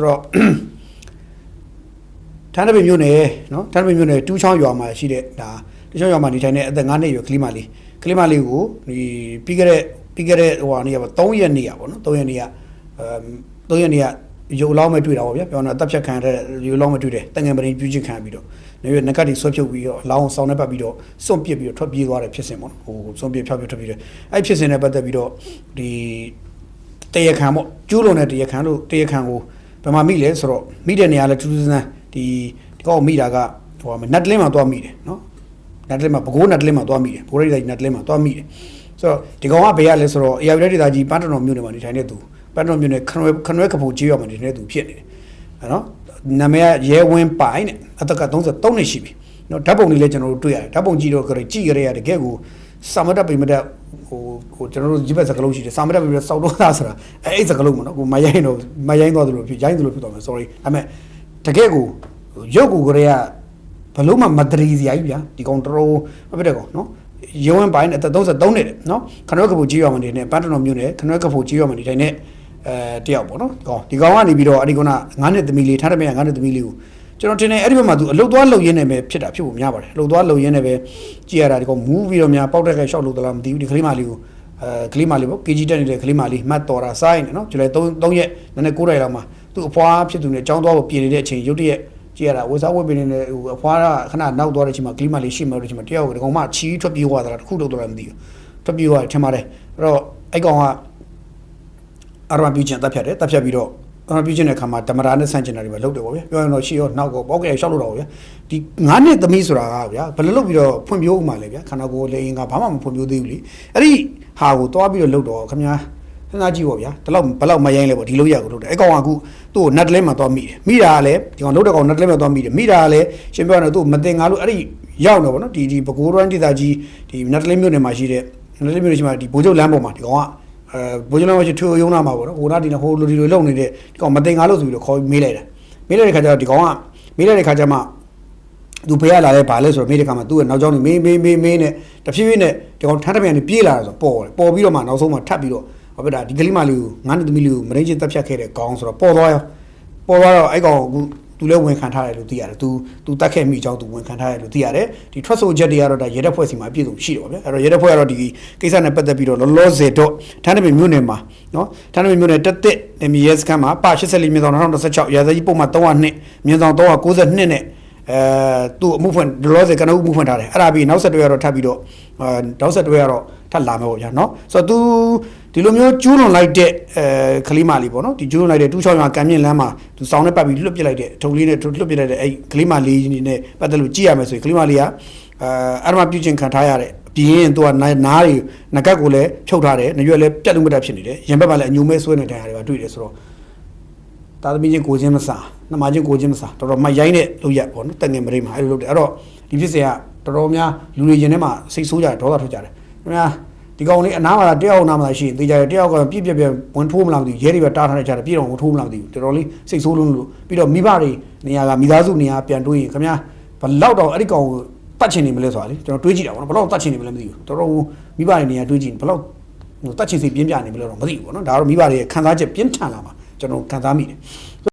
တော့ထန်းတပင်မြို့နယ်နော်ထန်းတပင်မြို့နယ်တူးချောင်းရွာမှာရှိတဲ့ဒါတူးချောင်းရွာမှာနေထိုင်တဲ့အသက်9နှစ်ရွယ်ကလေးမလေးကိုဒီပြီးခဲ့တဲ့ဟိုဟာနေ့က3ရက်နေ့อ่ะဗောနော်3ရက်နေ့ရုပ်လောင်းမဲ့တွေ့တာဗောဗျာပြောတော့တပ်ဖြတ်ခံရတဲ့ရုပ်လောင်းမဲ့တွေ့တယ်တငယ်ပရင်ပြုချင်းခံပြီးတော့နေရနကတ်တွေဆွဲဖြုတ်ပြီးတော့အလောင်းဆောင်နေပတ်ပြီးတော့စွန့်ပစ်ပြီးတော့ထွက်ပြေးသွားတယ်ဖြစ်စဉ်ဗောနော်ဟိုစွန့်ပစ်ဖြောက်ပြထွက်ပြေးတယ်အဲ့ဖြစ်စဉ်နဲ့ပတ်သက်ပြီးတော့ဒီတရားခံဗောကျူးလွန်တဲ့တရားခံကိုဘယ်မှာမိလဲဆိုတော့မိတဲ့နေရာလဲတူးစမ်းဒီကောက်မိတာကဟိုနတ်လင်းမှာသွားမိတယ်နော်နတ်လင်းမှာဘကိုးနတ်လင်းမှာသွားမိတယ်ဘိုးရိတ်တိုင်းနတ်လင်းမှာသွားမိတယ်ဆိုတော့ဒီကောင်ကဘယ်ရလဲဆိုတော့အေယာဝတီဒေသကြီးပန်းတော်မြို့နယ်မှာနေထိုင်တဲ့သူပန်းတော်မြို့နယ်ခနွဲကဖို့ကြီးရွာမှာနေနေတဲ့သူဖြစ်နေတယ်နော်နာမည်ရဲဝင်းပိုင်နဲ့အသက်က33နှစ်ရှိပြီနော်ဓာတ်ပုံလေးလည်းကျွန်တော်တို့တွေ့ရတယ်ဓာတ်ပုံကြည့်တော့ကြည့်ရတကယ်ကိုစာမတ်ပိမတ်ဟိုကျွန်တော်တို့ဒီဘက်စကလုံးရှိတယ်စာမတ်ပိမတ်စောက်တော့သားဆိုတာအဲ့စကလုံးပေါ့နော်ကိုမရိုင်းသွားသလိုဖြစ်ရိုင်းသလိုဖြစ်သွားမယ် sorry ဒါပေမဲ့တကယ်ကိုရုပ်ကိုကလေးကဘလို့မှမတရီစရာကြီးဗျာဒီကောင်တော်မဖြစ်တဲ့ကောင်နော်ရုံးဝင်းပိုင်းအသက်33နှစ်နော်ခနွဲကဖို့ကြီးရွာမှာနေတဲ့ပန်းတော်မြို့နယ်ခနွဲကဖို့ကြီးရွာမှာနေထိုင်တဲ့တယောက်ပေါ့နော်ဒီကောင်ကနေပြီးတော့အဲ့ဒီကောင်က9နှစ်သမီးလေးထားတယ်မြတ်9နှစ်သမီးလေးကိုကျွန်တော်ထင်တယ်အဲ့ဒီဘက်မှာသူအလုတ်သွားလှုပ်ရင်းနေပဲဖြစ်တာဖြစ်ဖို့များပါတယ်အလုတ်သွားလှုပ်ရင်းနေပဲကြည့်ရတာဒီကောင်မူးပြီးတော့များပေါက်တက်ခဲရှောက်လို့တလားမသိဘူးဒီကလေးမလေးကိုကလေးမလေးပေါ့ KG တက်နေတဲ့ကလေးမလေးမှတ်တော်တာစိုင်းနော်ကျွန်တော်3ရက်နည်းနည်း9ရက်လောက်မှာသူ့အဖွားဖြစ်သူနဲ့ចောင်းသွားဖို့ပြင်နေတဲ့အချိန်ရုတ်တရက်ကြည့်ရတာဝေစားဝတ်ပင်နေတဲ့ဟိုအဖွားကခဏနောက်သွားတဲ့အချိန်မှာကလေးမလေးရှိမှတော့ချိန်မှာတယောက်ဒီကောင်မှချီးထွက်ပြေးသွားတာတခုတော့တော့မသိဘူးထွက်ပြေးသွားတယ်ထင်ပါတယ်အဲ့တော့အဲ့ကောင်ကအာရမပြူချင်းတပ်ဖြတ်တယ်တပ်ဖြတ်ပြီးတော့အာရမပြူချင်းတဲ့ခါမှာဓမ္မရာနဲ့ဆန့်ကျင်တာတွေပဲလုပ်တယ်ပေါ့ဗျာပြောရင်တော့ရှိရောနောက်ကောပေါက်ကြရရှောက်လို့တော့ဗျာဒီ9နှစ်သမီးဆိုတာကဗျာဘယ်လိုလုပ်ပြီးတော့ဖွံ့ဖြိုးဥမှာလဲဗျာခန္ဓာကိုယ်လေရင်ကဘာမှမဖွံ့ဖြိုးသေးဘူးလေအဲ့ဒီဟာကိုတွားပြီးတော့လုပ်တော့ခင်ဗျာစဉ်းစားကြည့်ပေါ့ဗျာဒီလောက်ဘယ်လောက်မရိုင်းလဲပေါ့ဒီလိုရကိုလုပ်တယ်အဲ့ကောင်ကအခုသူ့ကိုနတ်တလဲမှာသွားမိတယ်မိတာကလည်းဒီကောင်လုပ်တဲ့ကောင်နတ်တလဲမှာသွားမိတယ်မိတာကလည်းရှင်းပြောရရင်သူ့မတင်ငါလို့အဲ့ဒီရောက်နေပေါ့နော်ဒီဘကိုးရန်ဒေသကြီးဒီနတ်တလဲမြို့နယ်မှာရှိတဲ့နတ်တလဲမြို့နယ်ရှိမှာဒီဘိုးချုပ်လမ်းပေါ်မှာဒီကောင်ကဘိုးချုပ်လမ်းမှာရှိထွေရုံးနာမှာပေါ့နော်ဟိုနာဒီဟိုလူဒီလိုလုံနေတဲ့ဒီကောင်မတင်ငါလို့ဆိုပြီးတော့ခေါ်မေးလိုက်တာမေးလိုက်တဲ့ခါကျတော့ဒီကောင်ကမေးလိုက်တဲ့ခါကျမှသူဖေးရလာလဲဗာလဲဆိုတော့မေးတဲ့ခါမှာသူ့ရဲ့နောက်ကျောင်းနေမေးနဲ့တဖြည်းဖြည်းနဲ့ဒီကောင်ထန်းတပြန်နေပြေးလာတာဆိုပေါ်ပြီးတော့မှနောက်ဆုံးမှထပ်ပြီးတော့ဘာဖြစ်တာဒီကလေးမလေးကို9နှစ်သမီးလေးကိုမရင်းချင်းတက်ဖြတ်ခဲ့တဲ့ကောင်ဆိုတော့ပေါ်သွားတော့အဲ့ကောင်အခုသူလည်းဝန်ခံထားတယ်လို့သိရတယ်သူတက်ခဲ့မိအကြောင်းသူဝန်ခံထားတယ်လို့သိရတယ်ဒီထွက်ဆိုချက်တွေကတော့ဒါရဲတပ်ဖွဲ့စီမှာအပြည့်စုံရှိတယ်ပေါ့ဗျာအဲ့တော့ရဲတပ်ဖွဲ့ကတော့ဒီကိစ္စနဲ့ပတ်သက်ပြီးတော့လောလောဆယ်တော့ထန်းတပင်မြို့နယ်မှာနော်ထန်းတပင်မြို့နယ်တက်နေရဲစခန်းမှာပါ84မြင်းဆောင်2016ရာဇကြီးပုံမှန်302မြင်းဆောင်392နဲ့သူ့အမှုဖွင့်လောလောဆယ်ကနဦးမှုဖွင့်ထားတယ်အဲ့ဒါပြီးနောက်ဆက်တွဲကတော့ထပ်ပြီးတော့နောက်ဆက်တွဲကတော့ထပ်လာမယ်ပေါ့ဗျာနော်ဆိုတော့သူဒီလိုမျိုးကျူးလွန်လိုက်တဲ့ကလေးမလေးပေါ့နော်ဒီကျူးလွန်လိုက်တဲ့တူးချောင်းရွာကံမြင့်လမ်းမှာသူစောင်းနဲ့ပတ်ပြီးလွတ်ပစ်လိုက်တဲ့ထုံလေးနဲ့လွတ်ပစ်လိုက်တဲ့အဲ့ကလေးမလေးနဲ့ပတ်သက်လို့ကြည့်ရမယ်ဆိုရင်ကလေးမလေးကအာရမပြုချင်းခံထားရတဲ့ပြီးရင်သူကနားတွေငကတ်ကိုလည်းဖြုတ်ထားတယ်နှရွက်လည်းပြတ်လုံးမတက်ဖြစ်နေတယ်ရင်ဘက်မှာလည်းအညိုမဲဆွဲနေတဲ့နေရာတွေပါတွေ့တယ်ဆိုတော့တာသမီချင်းကိုချင်းမစားနှမချင်းကိုချင်းမစားတော်တော်မရိုင်းတဲ့လို့ရပေါ့နော်တက်ငင်မရိမှာအဲ့လိုလုပ်တယ်အဲ့တော့ဒီဖြစ်စဉ်ကတော်တော်များလူတွေရင်ထဲမှာစိတ်ဆိုးကြတယ်ဒေါသထွက်ကြတယ်ခင်ဗျာဒီကောင်လေးအနားမှာတယောက်နားမှာရှိရင်တေးကြတယ်တယောက်ကပြည့်ဝင်ထိုးမလားမသိဘူးရဲတွေပဲတားထားနေကြတယ်ပြည့်တော့ဝင်ထိုးမလားမသိဘူးတော်တော်လေးစိတ်ဆိုးလုံးလို့ပြီးတော့မိဘတွေနေရာကမိသားစုနေရာပြန်တွေးရင်ခင်ဗျာဘလောက်တော့အဲ့ဒီကောင်ကိုတတ်ချင်နေမလဲဆိုတာလေကျွန်တော်တွေးကြည့်တာပေါ့နော်ဘလောက်တတ်ချင်နေမလဲမသိဘူးတော်တော်မိဘတွေနေရာတွေးကြည့်ဘလောက်တတ်ချင်စိတ်ပြင်းပြနေမလဲတော့မသိဘူးပေါ့နော်ဒါကတော့မိဘတွေခံစားချက်ပြင်းထန်လာမှာကျွန်တော်ခံစားမိတယ်